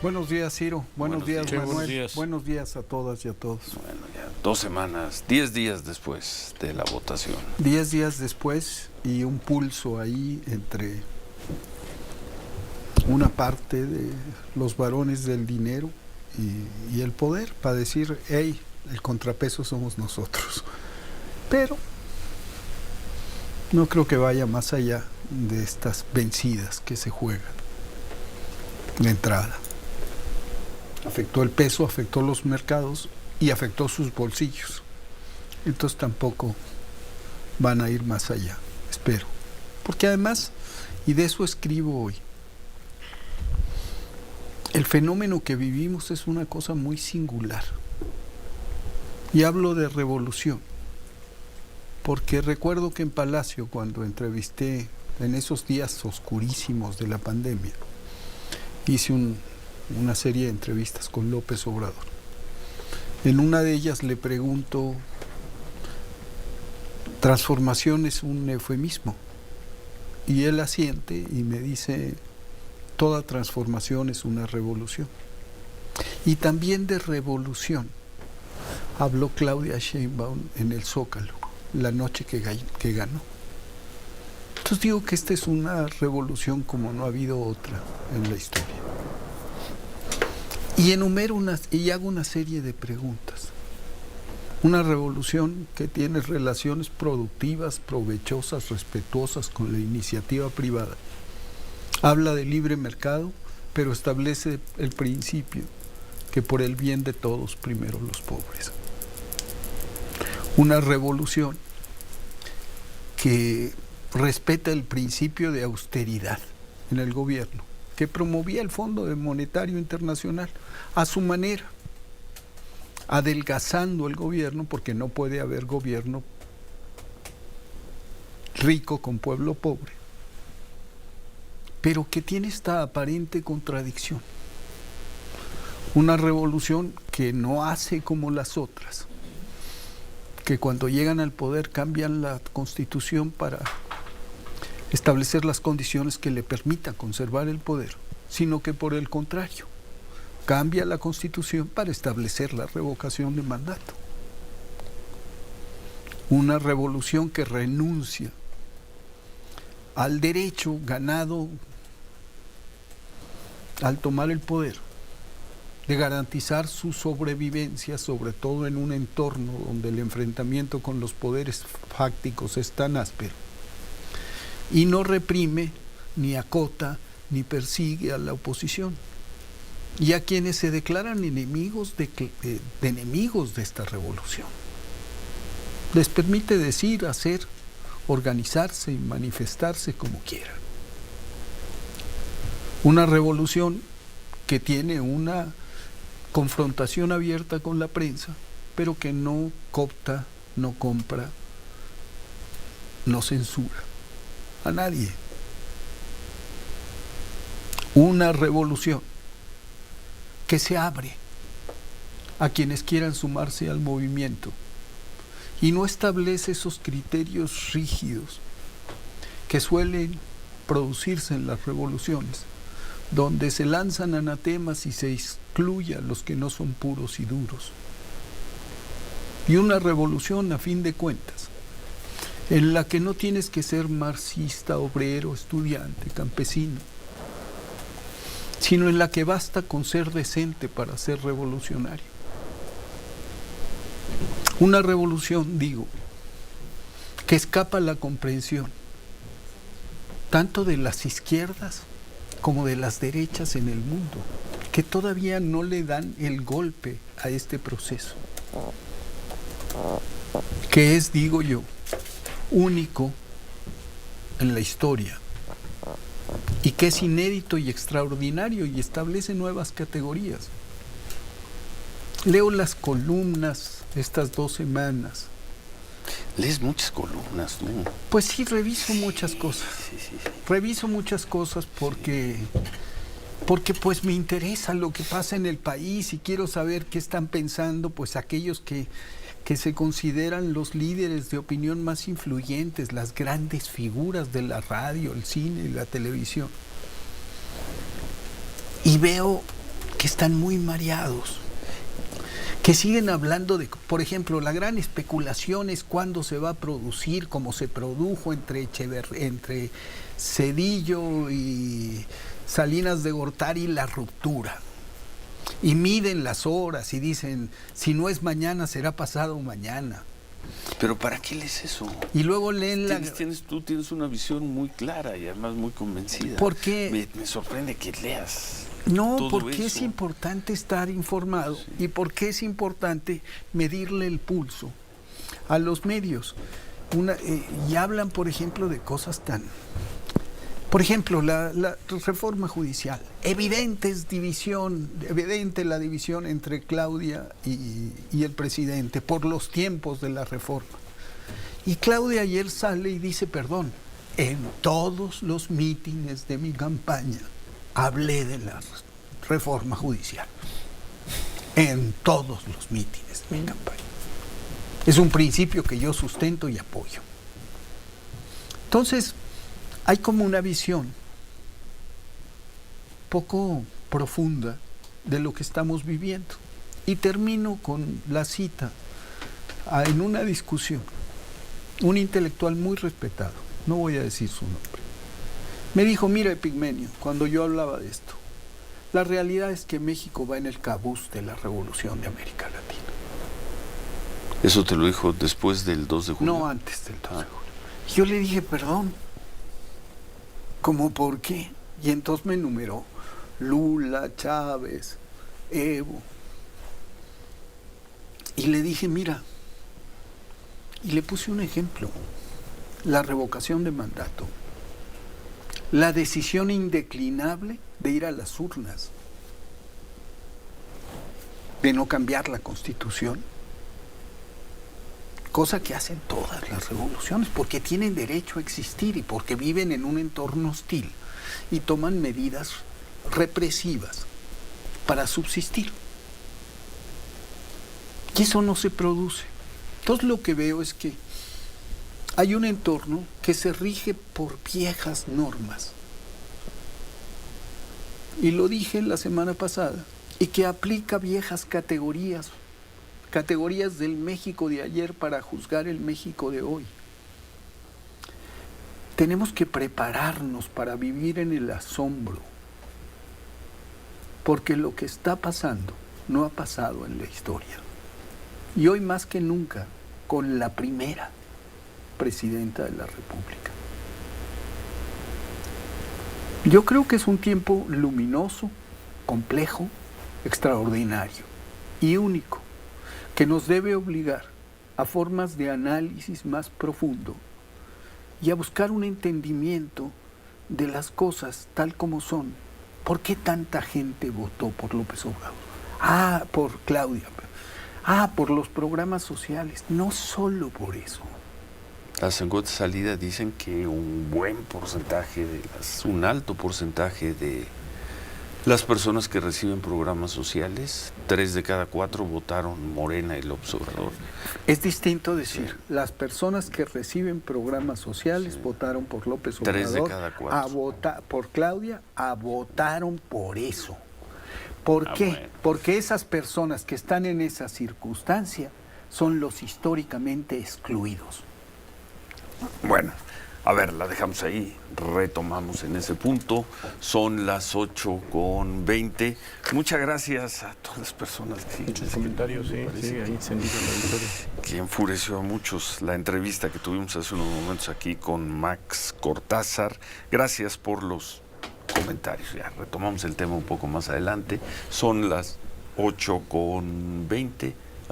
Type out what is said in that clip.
Buenos días, Ciro. Buenos días, Manuel. Buenos días. Buenos días a todas y a todos. Bueno, ya 2 semanas, 10 días después de la votación. 10 días después y un pulso ahí entre una parte de los varones del dinero y el poder para decir, hey, el contrapeso somos nosotros. Pero no creo que vaya más allá de estas vencidas que se juegan de entrada. Afectó el peso, afectó los mercados y afectó sus bolsillos. Entonces tampoco van a ir más allá, espero. Porque además, y de eso escribo hoy, el fenómeno que vivimos es una cosa muy singular. Y hablo de revolución, porque recuerdo que en Palacio, cuando entrevisté en esos días oscurísimos de la pandemia, hice una serie de entrevistas con López Obrador. En una de ellas le pregunto, ¿transformación es un eufemismo? Y él asiente y me dice, toda transformación es una revolución. Y también de revolución habló Claudia Sheinbaum en el Zócalo, la noche que ganó. Entonces digo que esta es una revolución como no ha habido otra en la historia. Y enumero y hago una serie de preguntas. Una revolución que tiene relaciones productivas, provechosas, respetuosas con la iniciativa privada. Habla de libre mercado, pero establece el principio que por el bien de todos, primero los pobres. Una revolución que respeta el principio de austeridad en el gobierno, que promovía el Fondo Monetario Internacional a su manera, adelgazando el gobierno, porque no puede haber gobierno rico con pueblo pobre, pero que tiene esta aparente contradicción. Una revolución que no hace como las otras, que cuando llegan al poder cambian la Constitución para establecer las condiciones que le permitan conservar el poder, sino que por el contrario, cambia la Constitución para establecer la revocación de mandato. Una revolución que renuncia al derecho ganado al tomar el poder de garantizar su sobrevivencia, sobre todo en un entorno donde el enfrentamiento con los poderes fácticos es tan áspero, y no reprime, ni acota, ni persigue a la oposición, y a quienes se declaran enemigos de enemigos de esta revolución. Les permite decir, hacer, organizarse y manifestarse como quieran. Una revolución que tiene una confrontación abierta con la prensa, pero que no coopta, no compra, no censura a nadie. Una revolución que se abre a quienes quieran sumarse al movimiento y no establece esos criterios rígidos que suelen producirse en las revoluciones, donde se lanzan anatemas y se excluye a los que no son puros y duros. Y una revolución, a fin de cuentas, en la que no tienes que ser marxista, obrero, estudiante, campesino, sino en la que basta con ser decente para ser revolucionario. Una revolución, digo, que escapa a la comprensión, tanto de las izquierdas como de las derechas en el mundo, que todavía no le dan el golpe a este proceso, que es, digo yo, único en la historia y que es inédito y extraordinario y establece nuevas categorías. Leo las columnas estas 2 semanas. Lees muchas columnas, ¿no? Pues sí, reviso muchas cosas. Sí. Reviso muchas cosas porque pues me interesa lo que pasa en el país y quiero saber qué están pensando pues aquellos que se consideran los líderes de opinión más influyentes, las grandes figuras de la radio, el cine y la televisión. Y veo que están muy mareados, que siguen hablando de, por ejemplo, la gran especulación es cuándo se va a producir, como se produjo entre Zedillo y Salinas de Gortari, la ruptura. Y miden las horas y dicen, si no es mañana, será pasado mañana. ¿Pero para qué lees eso? Y luego leen Tú tienes una visión muy clara y además muy convencida. ¿Por qué? Me sorprende que leas. No, todo porque eso. es importante estar informado, sí. Y porque es importante medirle el pulso a los medios. Y hablan, por ejemplo, de cosas tan... Por ejemplo, la reforma judicial. Evidente la división entre Claudia y el presidente por los tiempos de la reforma. Y Claudia ayer sale y dice, perdón, en todos los mítines de mi campaña hablé de la reforma judicial. En todos los mítines de mi campaña. Es un principio que yo sustento y apoyo. Entonces, hay como una visión poco profunda de lo que estamos viviendo. Y termino con la cita en una discusión. Un intelectual muy respetado, no voy a decir su nombre, me dijo, mira Epigmenio, cuando yo hablaba de esto, la realidad es que México va en el cabuz de la revolución de América Latina. ¿Eso te lo dijo después del 2 de julio? No, antes del 2 de julio. Yo le dije, perdón, ¿cómo por qué? Y entonces me enumeró Lula, Chávez, Evo. Y le dije, mira, y le puse un ejemplo, la revocación de mandato, la decisión indeclinable de ir a las urnas, de no cambiar la Constitución, cosa que hacen todas las revoluciones, porque tienen derecho a existir y porque viven en un entorno hostil y toman medidas represivas para subsistir. Y eso no se produce. Entonces lo que veo es que hay un entorno que se rige por viejas normas. Y lo dije la semana pasada, y que aplica viejas categorías del México de ayer para juzgar el México de hoy. Tenemos que prepararnos para vivir en el asombro, porque lo que está pasando no ha pasado en la historia. Y hoy más que nunca, con la primera presidenta de la República. Yo creo que es un tiempo luminoso, complejo, extraordinario y único, que nos debe obligar a formas de análisis más profundo y a buscar un entendimiento de las cosas tal como son. ¿Por qué tanta gente votó por López Obrador? Por Claudia. Por los programas sociales. No solo por eso. Las encuestas de salida dicen que un alto porcentaje de las personas que reciben programas sociales, 3 de cada 4 votaron Morena y López Obrador. Es distinto decir, las personas que reciben programas sociales votaron por López Obrador. 3 de cada 4. Por Claudia, votaron por eso. ¿Por qué? Bueno. Porque esas personas que están en esa circunstancia son los históricamente excluidos. Bueno, a ver, la dejamos ahí, retomamos en ese punto. Son las 8:20. Muchas gracias a todas las personas que... Muchos comentarios, sí, ahí se inicia la historia. Que enfureció a muchos la entrevista que tuvimos hace unos momentos aquí con Max Cortázar. Gracias por los comentarios. Ya retomamos el tema un poco más adelante. Son las 8:20.